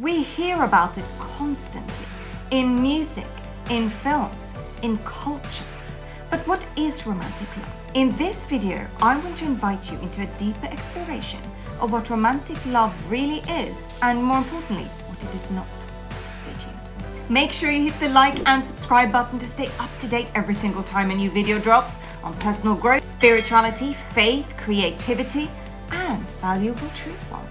We hear about it constantly in music, in films, in culture. But what is romantic love? In this video, I'm going to invite you into a deeper exploration of what romantic love really is, and more importantly, what it is not. Stay tuned. Make sure you hit the like and subscribe button to stay up to date every single time a new video drops on personal growth, spirituality, faith, creativity, and valuable truth bombs.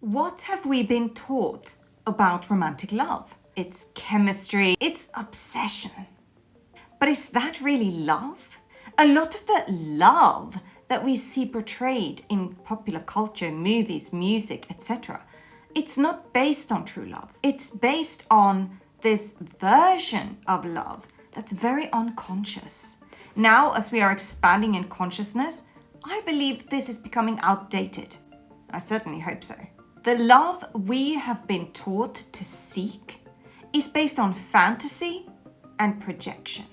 What have we been taught about romantic love? It's chemistry, it's obsession. But is that really love? A lot of the love that we see portrayed in popular culture, movies, music, etc., it's not based on true love. It's based on this version of love that's very unconscious. Now, as we are expanding in consciousness, I believe this is becoming outdated. I certainly hope so. The love we have been taught to seek is based on fantasy and projection.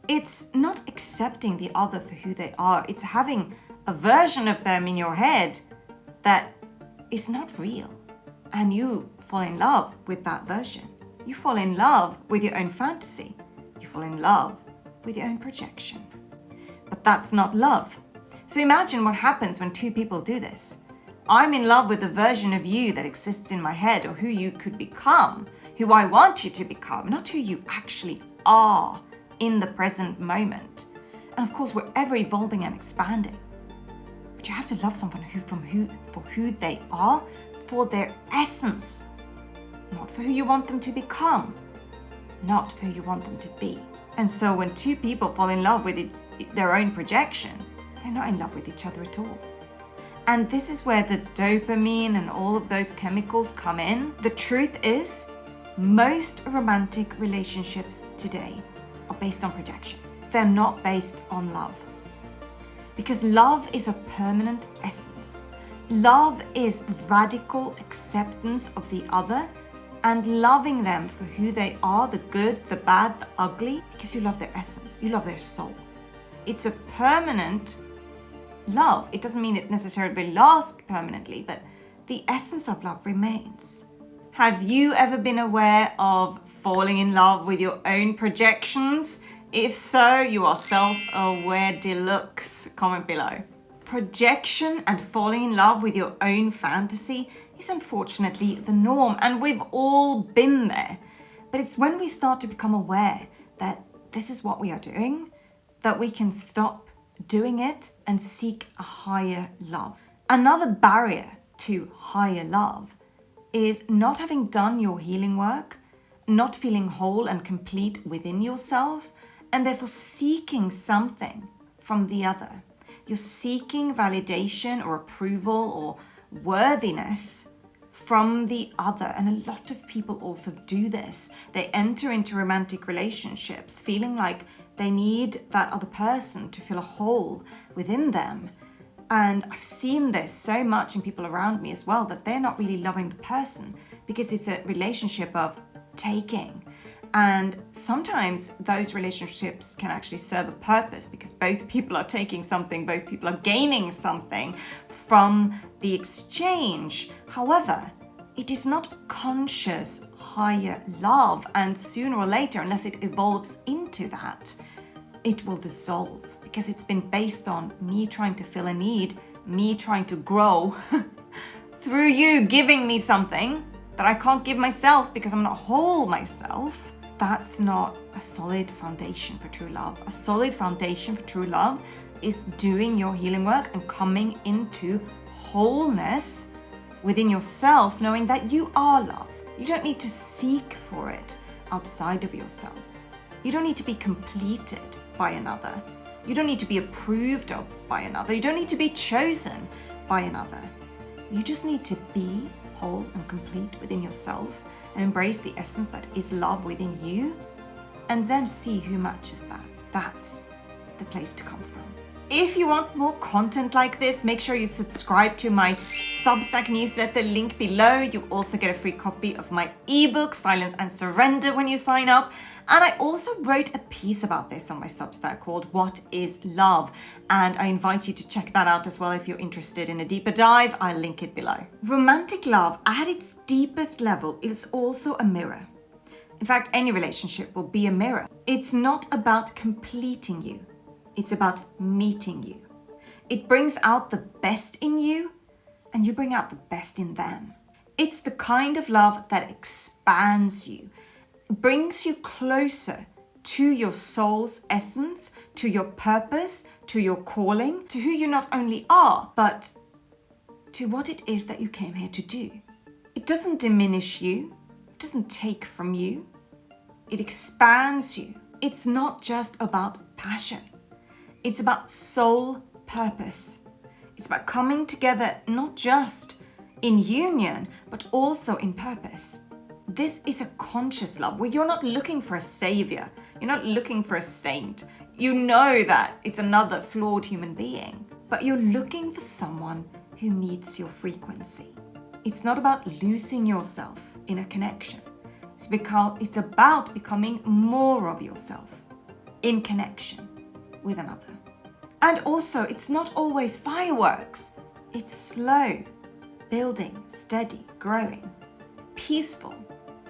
It's not accepting the other for who they are. It's having a version of them in your head that is not real. And you fall in love with that version. You fall in love with your own fantasy. You fall in love with your own projection. But that's not love. So imagine what happens when two people do this. I'm in love with the version of you that exists in my head, or who you could become, who I want you to become, not who you actually are in the present moment. And of course, we're ever evolving and expanding. But you have to love someone for who they are, for their essence, not for who you want them to become, not for who you want them to be. And so when two people fall in love with their own projection, they're not in love with each other at all. And this is where the dopamine and all of those chemicals come in. The truth is, most romantic relationships today are based on projection. They're not based on love. Because love is a permanent essence. Love is radical acceptance of the other and loving them for who they are, the good, the bad, the ugly, because you love their essence, you love their soul. It's a permanent love. It doesn't mean it necessarily lasts permanently, but the essence of love remains. Have you ever been aware of falling in love with your own projections? If so, you are self-aware deluxe. Comment below. Projection and falling in love with your own fantasy is unfortunately the norm, and we've all been there. But it's when we start to become aware that this is what we are doing, that we can stop doing it and seek a higher love. Another barrier to higher love is not having done your healing work, not feeling whole and complete within yourself, and therefore seeking something from the other. You're seeking validation or approval or worthiness from the other. And a lot of people also do this. They enter into romantic relationships feeling like they need that other person to fill a hole within them. And I've seen this so much in people around me as well, that they're not really loving the person because it's a relationship of taking. And sometimes those relationships can actually serve a purpose because both people are taking something, both people are gaining something from the exchange. However, it is not conscious higher love, and sooner or later, unless it evolves into that, it will dissolve because it's been based on me trying to fill a need, me trying to grow through you giving me something that I can't give myself because I'm not whole myself. That's not a solid foundation for true love. A solid foundation for true love is doing your healing work and coming into wholeness within yourself, knowing that you are love. You don't need to seek for it outside of yourself. You don't need to be completed by another. You don't need to be approved of by another. You don't need to be chosen by another. You just need to be whole and complete within yourself and embrace the essence that is love within you, and then see who matches that. That's the place to come from. If you want more content like this, make sure you subscribe to my Substack newsletter, link below. You also get a free copy of my ebook, Silence and Surrender, when you sign up. And I also wrote a piece about this on my Substack called What is Love? And I invite you to check that out as well if you're interested in a deeper dive. I'll link it below. Romantic love, at its deepest level, is also a mirror. In fact, any relationship will be a mirror. It's not about completing you. It's about meeting you. It brings out the best in you, and you bring out the best in them. It's the kind of love that expands you, brings you closer to your soul's essence, to your purpose, to your calling, to who you not only are, but to what it is that you came here to do. It doesn't diminish you. It doesn't take from you. It expands you. It's not just about passion. It's about soul purpose. It's about coming together not just in union, but also in purpose. This is a conscious love where you're not looking for a savior. You're not looking for a saint. You know that it's another flawed human being, but you're looking for someone who meets your frequency. It's not about losing yourself in a connection. It's about becoming more of yourself in connection with another. And also, it's not always fireworks. It's slow, building, steady, growing, peaceful,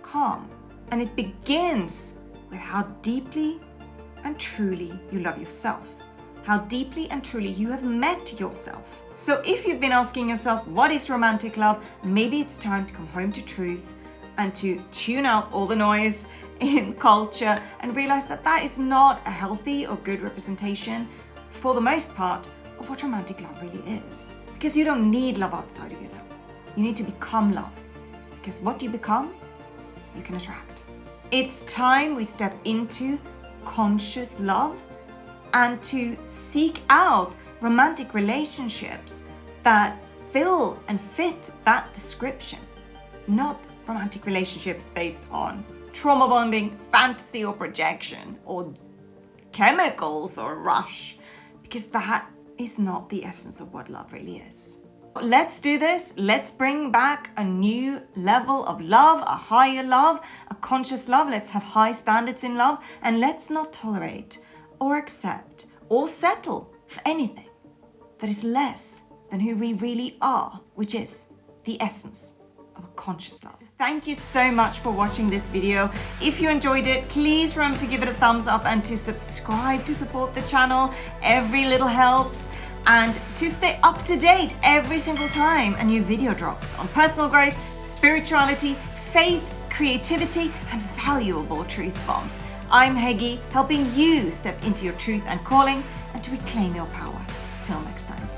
calm. And it begins with how deeply and truly you love yourself, how deeply and truly you have met yourself. So if you've been asking yourself, what is romantic love? Maybe it's time to come home to truth and to tune out all the noise in culture and realize that that is not a healthy or good representation, for the most part, of what romantic love really is. Because you don't need love outside of yourself. You need to become love. Because what you become, you can attract. It's time we step into conscious love and to seek out romantic relationships that fill and fit that description. Not romantic relationships based on trauma bonding, fantasy or projection, or chemicals or rush, because that is not the essence of what love really is. Let's do this. Let's bring back a new level of love, a higher love, a conscious love. Let's have high standards in love, and let's not tolerate or accept or settle for anything that is less than who we really are, which is the essence of a conscious love. Thank you so much for watching this video. If you enjoyed it, please remember to give it a thumbs up and to subscribe to support the channel. Every little helps. And to stay up to date every single time a new video drops on personal growth, spirituality, faith, creativity, and valuable truth bombs. I'm Hege, helping you step into your truth and calling and to reclaim your power. Till next time.